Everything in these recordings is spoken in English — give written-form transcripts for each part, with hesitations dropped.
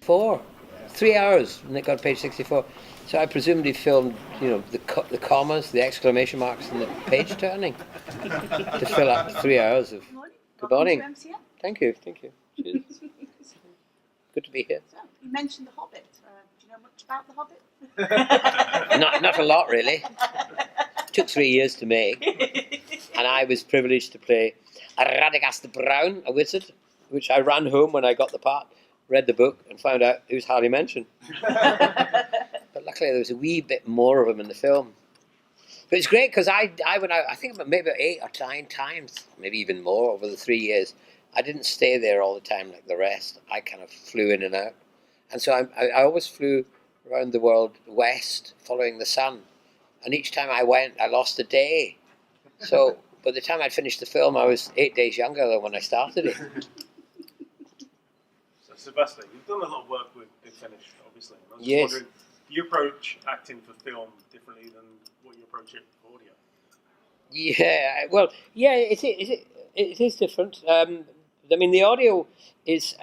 4, 3 hours, and it got page 64. So I presumed he filmed, the commas, the exclamation marks, and the page turning to fill up 3 hours of. Good morning. Welcome to MCM. Thank you. Cheers. Good to be here. So, you mentioned The Hobbit. Do you know much about The Hobbit? Not a lot, really. Took 3 years to make, and I was privileged to play Radagast Brown, a wizard, which I ran home when I got the part, read the book, and found out he was hardly mentioned. But luckily there was a wee bit more of him in the film. But it's great because I went out, I think maybe 8 or 9 times, maybe even more over the 3 years. I didn't stay there all the time like the rest. I kind of flew in and out. And so I always flew around the world west, following the sun. And each time I went, I lost a day. So by the time I'd finished the film, I was 8 days younger than when I started it. So Sylvester, you've done a lot of work with Big Finish, obviously. I was just wondering, do you approach acting for film differently than what you approach it for audio? Yeah, well, yeah, it is different. I mean, the audio is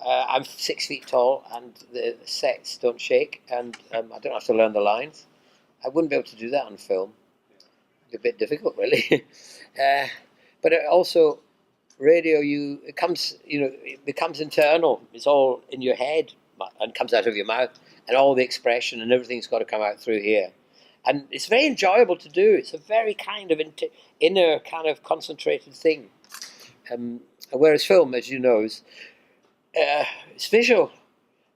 I'm 6 feet tall, and the sets don't shake, and I don't have to learn the lines. I wouldn't be able to do that on film. It'd be a bit difficult, really. But also, radio, it becomes internal. It's all in your head and comes out of your mouth, and all the expression and everything's got to come out through here. And it's very enjoyable to do. It's a very kind of inner kind of concentrated thing. Whereas film, as you know, it's visual.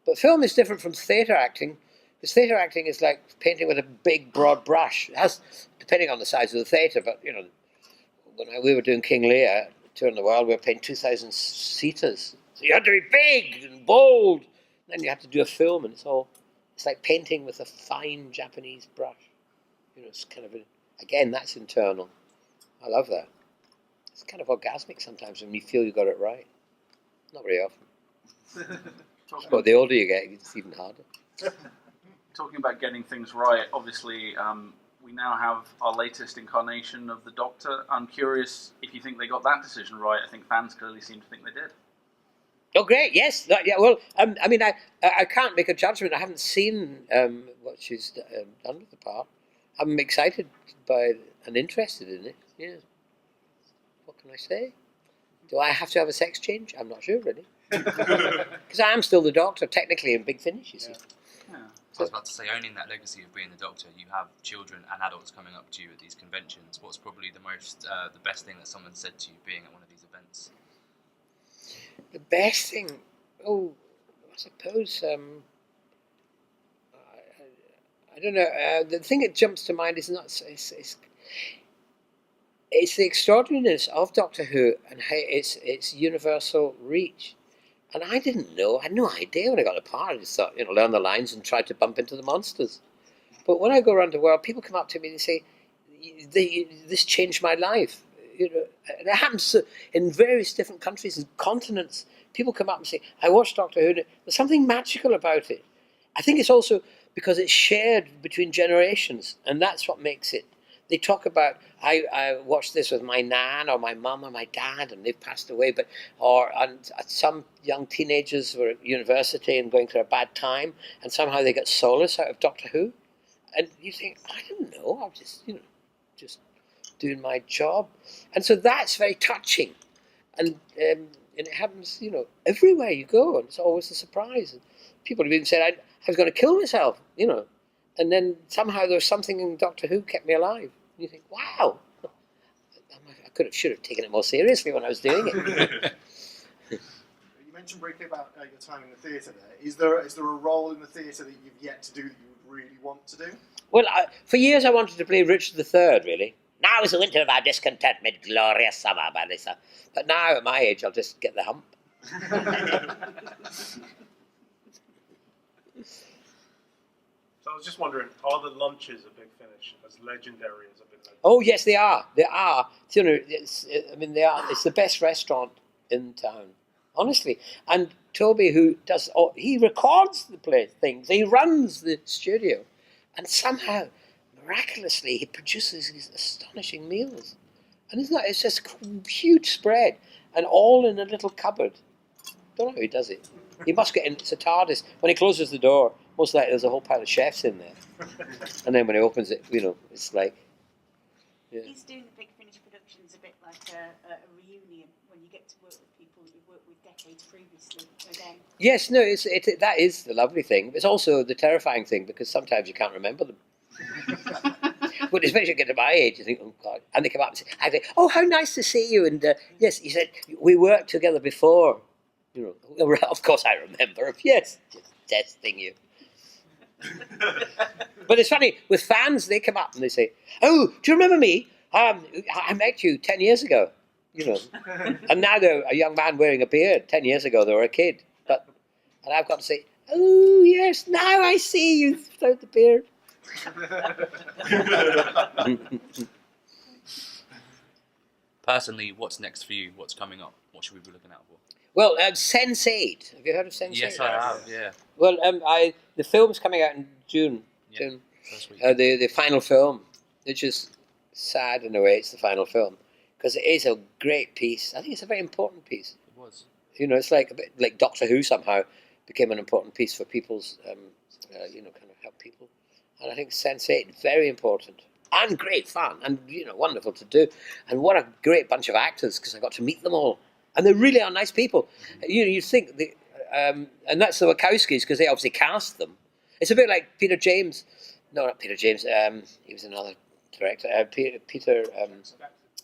But film is different from theatre acting, because theatre acting is like painting with a big, broad brush. It has, depending on the size of the theatre, but, when we were doing King Lear, touring the world, we were playing 2,000 seaters. So you had to be big and bold. And then you have to do a film, and it's like painting with a fine Japanese brush. It's kind of, again, that's internal. I love that. It's kind of orgasmic sometimes when you feel you got it right. Not very often. But the older you get, it's even harder. Talking about getting things right, obviously, we now have our latest incarnation of the Doctor. I'm curious if you think they got that decision right. I think fans clearly seem to think they did. Oh, great! Yes, yeah. Well, I mean, I can't make a judgment. I haven't seen what she's done with the part. I'm excited by and interested in it. Yeah. What can I say? Do I have to have a sex change? I'm not sure, really. Because I am still the Doctor, technically, in Big Finish, you see. Yeah. I was about to say, owning that legacy of being the Doctor, you have children and adults coming up to you at these conventions. What's probably the best thing that someone said to you being at one of these events? The best thing, I suppose, I don't know. The thing that jumps to mind is it's the extraordinariness of Doctor Who and how its universal reach. And I didn't know. I had no idea when I got the part. I just thought, learn the lines and try to bump into the monsters. But when I go around the world, people come up to me and say, "This changed my life." It happens in various different countries and continents. People come up and say, "I watched Doctor Who. There's something magical about it." I think it's also because it's shared between generations, and that's what makes it. They talk about, I watched this with my nan or my mum or my dad, and they've passed away. And some young teenagers were at university and going through a bad time, and somehow they get solace out of Doctor Who. And you think, I didn't know. I was just doing my job. And so that's very touching. And it happens, everywhere you go, and it's always a surprise. And people have even said, I was going to kill myself, and then somehow there was something in Doctor Who kept me alive. And you think, wow, I should have taken it more seriously when I was doing it. You mentioned briefly about your time in the theatre there. Is there a role in the theatre that you've yet to do that you would really want to do? Well, for years I wanted to play Richard III, really. Now is the winter of our discontent, mid glorious summer, Melissa. But now, at my age, I'll just get the hump. So I was just wondering, are the lunches a Big Finish as legendary as a Big Finish? Oh yes, they are. They are. They are. It's the best restaurant in town, honestly. And Toby, who does, he records the things. He runs the studio, and somehow, miraculously, he produces these astonishing meals. And isn't that? It's just a huge spread, and all in a little cupboard. Don't know how he does it. He must get in. It's a TARDIS. When he closes the door, most likely there's a whole pile of chefs in there. And then when he opens it, it's like... Yeah. He's doing the Big Finish productions a bit like a reunion when you get to work with people you've worked with decades previously again. Yes, no, that is the lovely thing. It's also the terrifying thing because sometimes you can't remember them. But especially you get to my age, you think, oh God. And they come up and say, oh, how nice to see you. And yes, he said, we worked together before. Of course I remember. Yes, just testing you. But it's funny, with fans, they come up and they say, oh, do you remember me? I met you 10 years ago. And now they're a young man wearing a beard. 10 years ago, they were a kid. And I've got to say, oh, yes, now I see you without the beard. Personally, what's next for you? What's coming up? What should we be looking out for? Well, Sense8. Have you heard of Sense8? Yes, I have. Yeah. Well, the film's coming out in June. Yeah, June. first week. The final film, which is sad in a way. It's the final film because it is a great piece. I think it's a very important piece. It was. It's like a bit like Doctor Who somehow became an important piece for people's, kind of help people. And I think Sense8 very important and great fun and wonderful to do. And what a great bunch of actors because I got to meet them all. And they really are nice people. You think, and that's the Wachowskis because they obviously cast them. It's a bit like Peter James. No, not Peter James. He was another director. Peter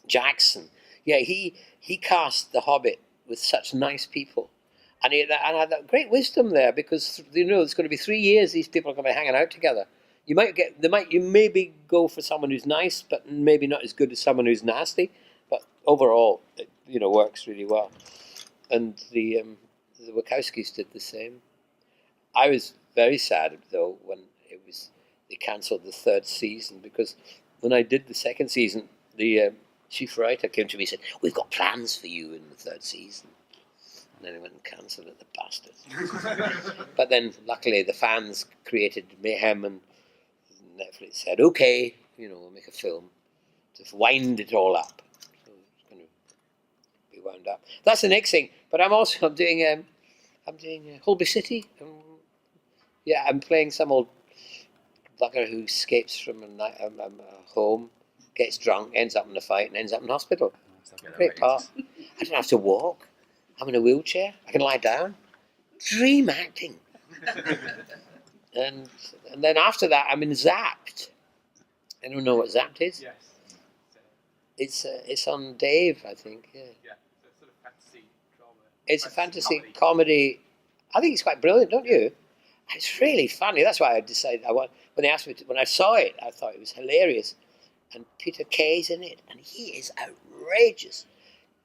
Jackson. Yeah, he cast The Hobbit with such nice people. And he had that great wisdom there because, it's going to be 3 years these people are going to be hanging out together. You maybe go for someone who's nice, but maybe not as good as someone who's nasty. But overall, it works really well. And the Wachowskis did the same. I was very sad though when they cancelled the third season because when I did the second season, the chief writer came to me and said, "We've got plans for you in the third season." And then they went and cancelled it, the bastards. But then luckily the fans created mayhem and Netflix said, "Okay, we'll make a film to wind it all up." Wound up. That's the next thing. But I'm doing Holby City. I'm playing some old bugger who escapes from a home, gets drunk, ends up in a fight, and ends up in hospital. Great part. I don't have to walk. I'm in a wheelchair. I can lie down. Dream acting. and then after that, I'm in Zapped. I don't know what Zapped is. Yes. It's on Dave, I think. Yeah. It's a fantasy comedy. I think it's quite brilliant, don't you? It's really funny. That's why I decided when they asked me when I saw it, I thought it was hilarious. And Peter Kay's in it, and he is outrageous,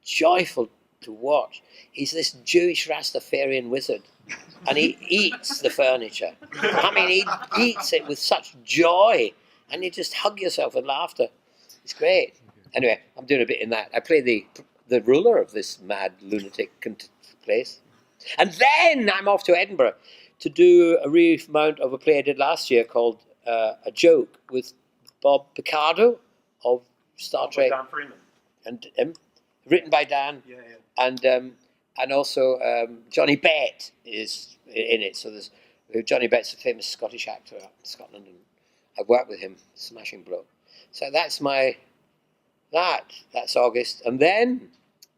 joyful to watch. He's this Jewish Rastafarian wizard, and he eats the furniture. I mean, he eats it with such joy, and you just hug yourself with laughter. It's great. Anyway, I'm doing a bit in that. I play the ruler of this mad lunatic place. And then I'm off to Edinburgh to do a remount of a play I did last year called A Joke with Bob Picardo of Star Trek. Dan Freeman. And written by Dan. Yeah. And also Johnny Bett is in it. So there's Johnny Bett's a famous Scottish actor up in Scotland, and I've worked with him, smashing bloke. So that's that's August. And then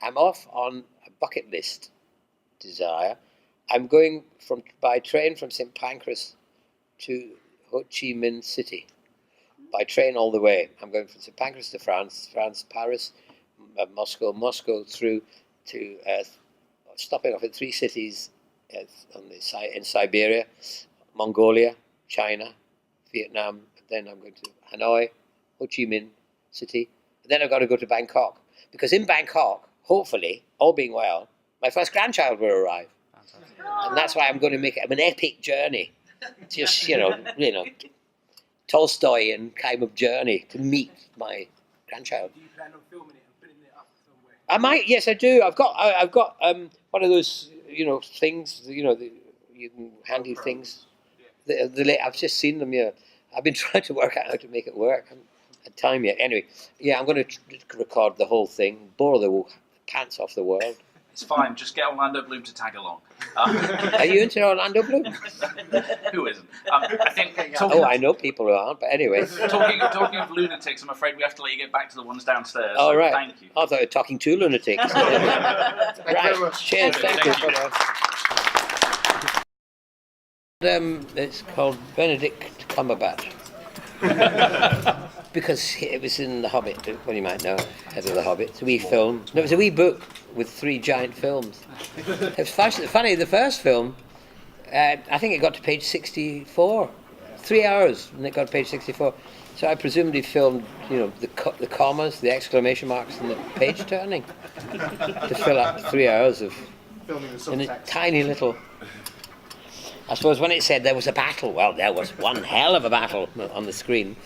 I'm off on a bucket list desire. I'm going by train from St. Pancras to Ho Chi Minh City. By train all the way. I'm going from St. Pancras to France, Paris, Moscow through to stopping off at 3 cities in Siberia, Mongolia, China, Vietnam. Then I'm going to Hanoi, Ho Chi Minh City. And then I've got to go to Bangkok. Because in Bangkok, hopefully, all being well, my first grandchild will arrive. And that's why I'm going to make it an epic journey. Just, Tolstoy kind of journey to meet my grandchild. Do you plan on filming it and putting it up somewhere? I might, yes, I do. I've got one of those, things, the handy things. I've just seen them, yeah. I've been trying to work out how to make it work. I haven't had time yet. Anyway, yeah, I'm going to record the whole thing, bore the pants off the world. It's fine. Just get Orlando Bloom to tag along. Are you into Orlando Bloom? Who isn't? I think. Oh, I know people who aren't, but anyway. Talking of lunatics, I'm afraid we have to let you get back to the ones downstairs. All so right. Thank you. I thought you were talking to lunatics. Right. Cheers. Thank you. It's called Benedict Cumberbatch. Because it was in The Hobbit, well, you might know, as of The Hobbit. It's a wee film. No, it was a wee book with 3 giant films. It's funny, the first film, I think it got to page 64. 3 hours, and it got to page 64. So I presumably filmed, the commas, the exclamation marks, and the page turning to fill up 3 hours of Filming the in a subtext. tiny little. I suppose when it said there was a battle, well, there was one hell of a battle on the screen.